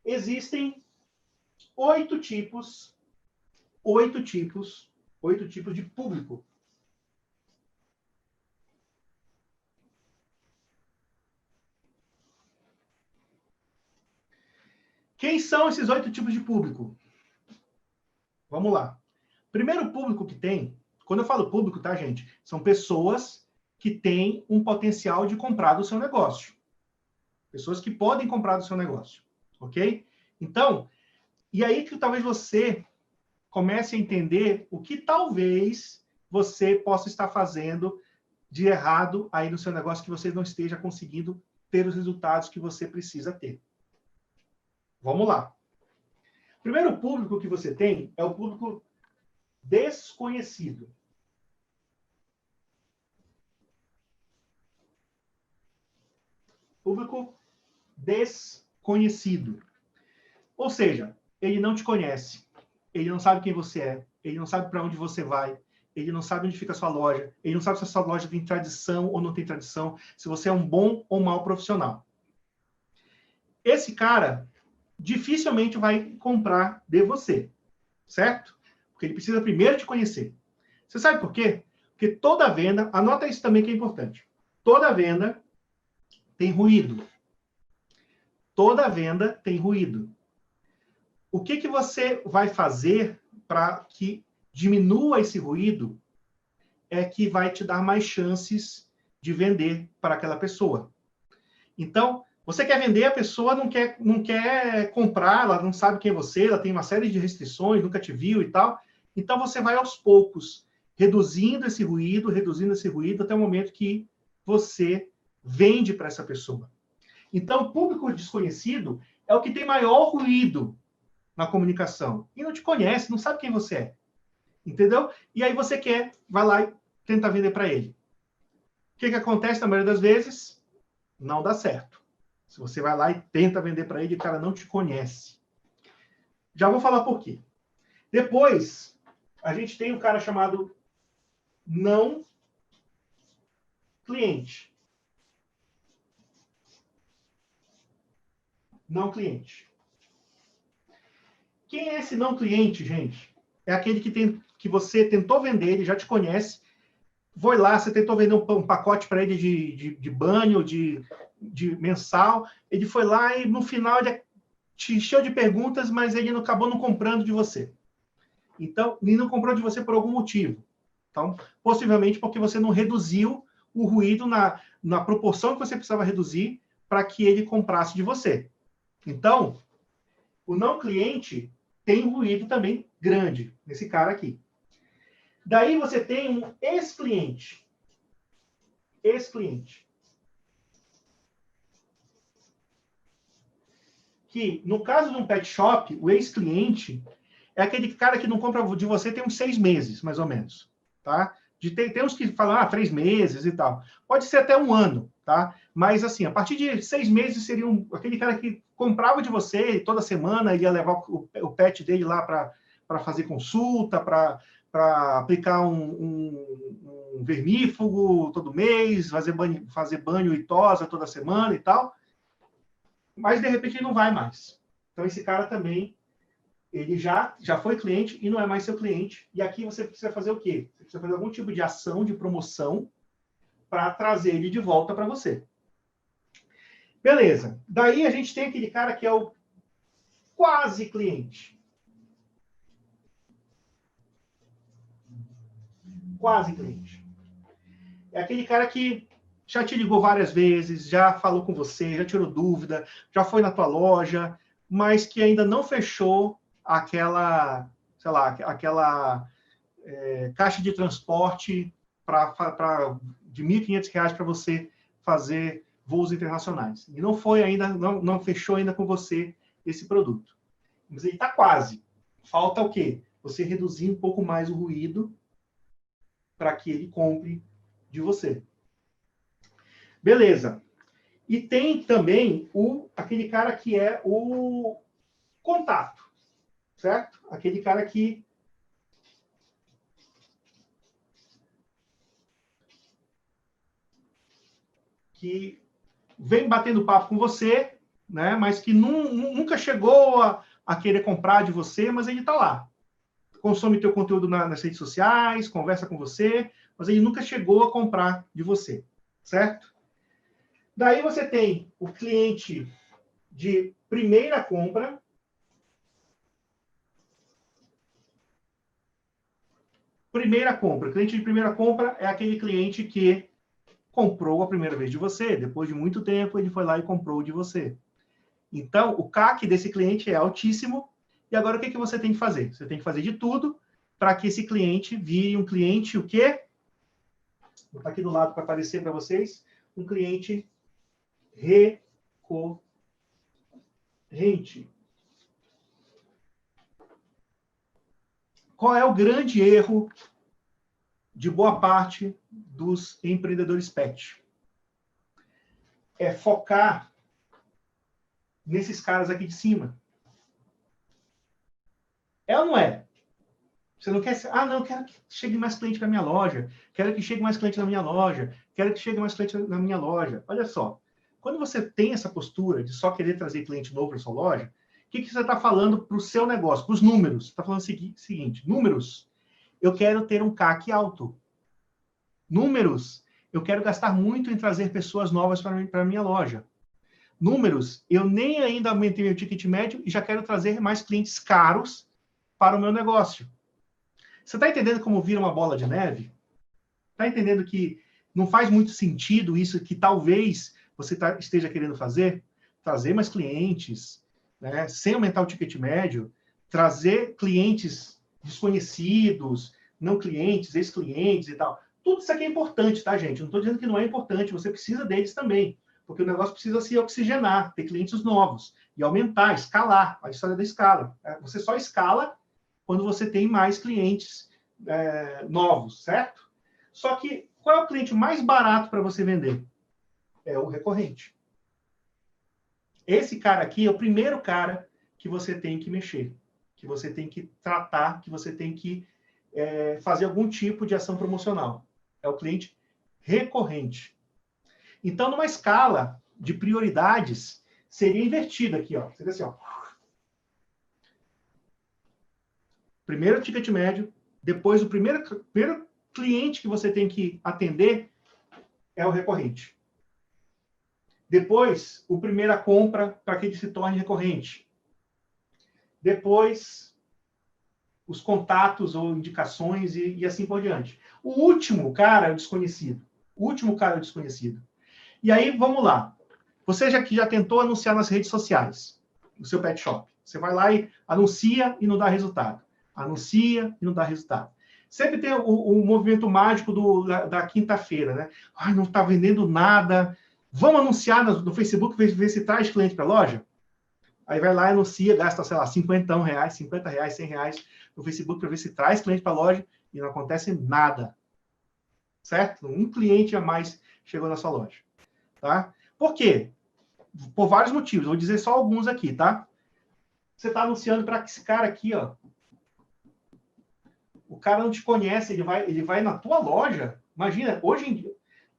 Existem 8 tipos de público. Quem são esses 8 tipos de público? Vamos lá. Primeiro público que tem, quando eu falo público, tá, gente? São pessoas que têm um potencial de comprar do seu negócio. Pessoas que podem comprar do seu negócio, ok? Então, e aí que talvez você comece a entender o que talvez você possa estar fazendo de errado aí no seu negócio, que você não esteja conseguindo ter os resultados que você precisa ter. Vamos lá. O primeiro público que você tem é o público desconhecido. Público desconhecido. Ou seja, ele não te conhece, ele não sabe quem você é, ele não sabe para onde você vai, ele não sabe onde fica a sua loja, ele não sabe se a sua loja tem tradição ou não tem tradição, se você é um bom ou mau profissional. Esse cara dificilmente vai comprar de você, certo? Porque ele precisa primeiro te conhecer. Você sabe por quê? Porque toda venda, anota isso também que é importante, toda venda tem ruído. Toda venda tem ruído. O que você vai fazer para que diminua esse ruído é que vai te dar mais chances de vender para aquela pessoa. Então, você quer vender, a pessoa não quer comprar, ela não sabe quem é você, ela tem uma série de restrições, nunca te viu e tal. Então, você vai aos poucos reduzindo esse ruído, até o momento que você vende para essa pessoa. Então, o público desconhecido é o que tem maior ruído na comunicação. E não te conhece, não sabe quem você é. Entendeu? E aí você vai lá e tenta vender para ele. O que acontece na maioria das vezes? Não dá certo. Se você vai lá e tenta vender para ele, o cara não te conhece. Já vou falar por quê. Depois, a gente tem um cara chamado não cliente. Não cliente. Quem é esse não cliente, gente? É aquele que você tentou vender, ele já te conhece, foi lá, você tentou vender um pacote para ele de banho, de mensal, ele foi lá e no final ele te encheu de perguntas, mas ele acabou não comprando de você. Então, ele não comprou de você por algum motivo. Então, possivelmente porque você não reduziu o ruído na proporção que você precisava reduzir para que ele comprasse de você. Então, o não cliente tem um ruído também grande, nesse cara aqui. Daí você tem um ex-cliente. Ex-cliente. Que, no caso de um pet shop, o ex-cliente é aquele cara que não compra de você tem uns 6 meses, mais ou menos. Tá? Tem uns que falam, 3 meses e tal. Pode ser até um ano, tá? Mas, assim, a partir de 6 meses seria aquele cara que comprava de você toda semana, ia levar o pet dele lá para fazer consulta, para aplicar um vermífugo todo mês, fazer banho e tosa toda semana e tal. Mas, de repente, ele não vai mais. Então, esse cara também, ele já foi cliente e não é mais seu cliente. E aqui você precisa fazer o quê? Você precisa fazer algum tipo de ação, de promoção, para trazer ele de volta para você. Beleza. Daí a gente tem aquele cara que é o quase cliente. Quase cliente. É aquele cara que já te ligou várias vezes, já falou com você, já tirou dúvida, já foi na tua loja, mas que ainda não fechou aquela, sei lá, aquela caixa de transporte de R$ 1.500 para você fazer voos internacionais. E não foi ainda, não fechou ainda com você esse produto. Mas ele está quase. Falta o quê? Você reduzir um pouco mais o ruído para que ele compre de você. Beleza. E tem também aquele cara que é o contato, certo? Aquele cara que vem batendo papo com você, né? Mas que nunca chegou a querer comprar de você, mas ele está lá. Consome teu conteúdo nas redes sociais, conversa com você, mas ele nunca chegou a comprar de você, certo? Daí você tem o cliente de primeira compra. Primeira compra. O cliente de primeira compra é aquele cliente que comprou a primeira vez de você. Depois de muito tempo, ele foi lá e comprou de você. Então, o CAC desse cliente é altíssimo. E agora, o que você tem que fazer? Você tem que fazer de tudo para que esse cliente vire um cliente, o quê? Vou botar aqui do lado para aparecer para vocês. Um cliente recorrente. Qual é o grande erro de boa parte dos empreendedores pet? É focar nesses caras aqui de cima. É ou não é? Você não quer... não, quero que chegue mais cliente na minha loja. Quero que chegue mais cliente na minha loja. Quero que chegue mais cliente na minha loja. Olha só. Quando você tem essa postura de só querer trazer cliente novo para sua loja, o que você está falando para o seu negócio, para os números? Você está falando o seguinte, números, eu quero ter um CAC alto. Números, eu quero gastar muito em trazer pessoas novas para a minha loja. Números, eu nem ainda aumentei meu ticket médio e já quero trazer mais clientes caros para o meu negócio. Você está entendendo como vira uma bola de neve? Está entendendo que não faz muito sentido isso que talvez você esteja querendo fazer? Trazer mais clientes, né? Sem aumentar o ticket médio, trazer clientes desconhecidos, não clientes, ex-clientes e tal. Tudo isso aqui é importante, tá, gente? Não estou dizendo que não é importante, você precisa deles também, porque o negócio precisa se oxigenar, ter clientes novos e aumentar, escalar, a história da escala. Você só escala quando você tem mais clientes novos, certo? Só que qual é o cliente mais barato para você vender? É o recorrente. Esse cara aqui é o primeiro cara que você tem que mexer, que você tem que tratar, que você tem que fazer algum tipo de ação promocional. É o cliente recorrente. Então, numa escala de prioridades, seria invertida aqui, ó. Seria assim, ó. Primeiro ticket médio, depois o primeiro cliente que você tem que atender é o recorrente. Depois, o primeira compra para que ele se torne recorrente. Depois, os contatos ou indicações e assim por diante. O último cara é o desconhecido. O último cara é o desconhecido. E aí, vamos lá. Você já tentou anunciar nas redes sociais, no seu pet shop. Você vai lá e anuncia e não dá resultado. Anuncia e não dá resultado. Sempre tem o movimento mágico da quinta-feira, né? Ai, não está vendendo nada. Vamos anunciar no Facebook, ver se traz cliente para a loja? Aí vai lá, anuncia, gasta, sei lá, R$50, R$50, R$100 no Facebook para ver se traz cliente para a loja e não acontece nada. Certo? Um cliente a mais chegou na sua loja. Tá? Por quê? Por vários motivos. Vou dizer só alguns aqui, tá? Você está anunciando para esse cara aqui, ó. O cara não te conhece, ele vai na tua loja. Imagina, hoje em dia,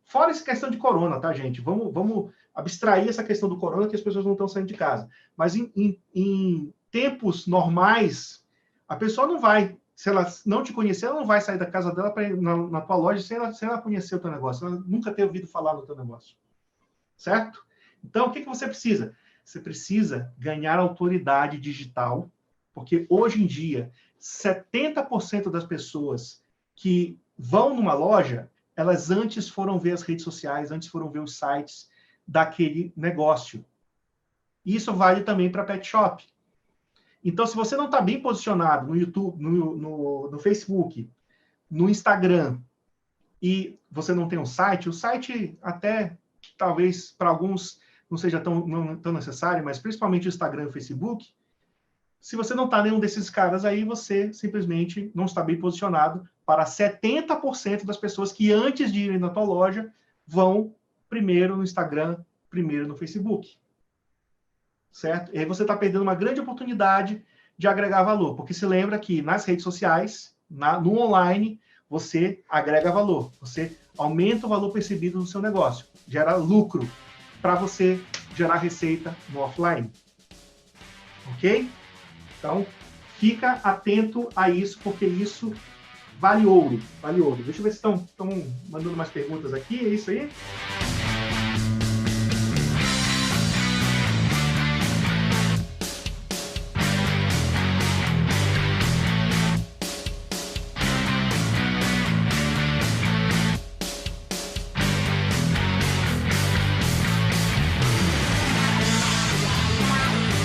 fora essa questão de corona, tá, gente? Vamos abstrair essa questão do corona, que as pessoas não estão saindo de casa. Mas em tempos normais, a pessoa não vai. Se ela não te conhecer, ela não vai sair da casa dela para ir na tua loja sem ela conhecer o teu negócio. Ela nunca ter ouvido falar no teu negócio. Certo? Então, o que você precisa? Você precisa ganhar autoridade digital, porque hoje em dia, 70% das pessoas que vão numa loja, elas antes foram ver as redes sociais, antes foram ver os sites daquele negócio. Isso vale também para pet shop. Então, se você não está bem posicionado no YouTube, no Facebook, no Instagram, e você não tem um site, o site até, talvez, para alguns não seja tão necessário, mas principalmente o Instagram e o Facebook, se você não está nenhum desses caras aí, você simplesmente não está bem posicionado para 70% das pessoas que antes de irem na tua loja vão primeiro no Instagram, primeiro no Facebook. Certo? E aí você está perdendo uma grande oportunidade de agregar valor, porque se lembra que nas redes sociais, no online, você agrega valor, você aumenta o valor percebido no seu negócio, gera lucro. para você gerar receita no offline. Ok? Então, fica atento a isso, porque isso vale ouro. Vale ouro. Deixa eu ver se estão mandando mais perguntas aqui. É isso aí?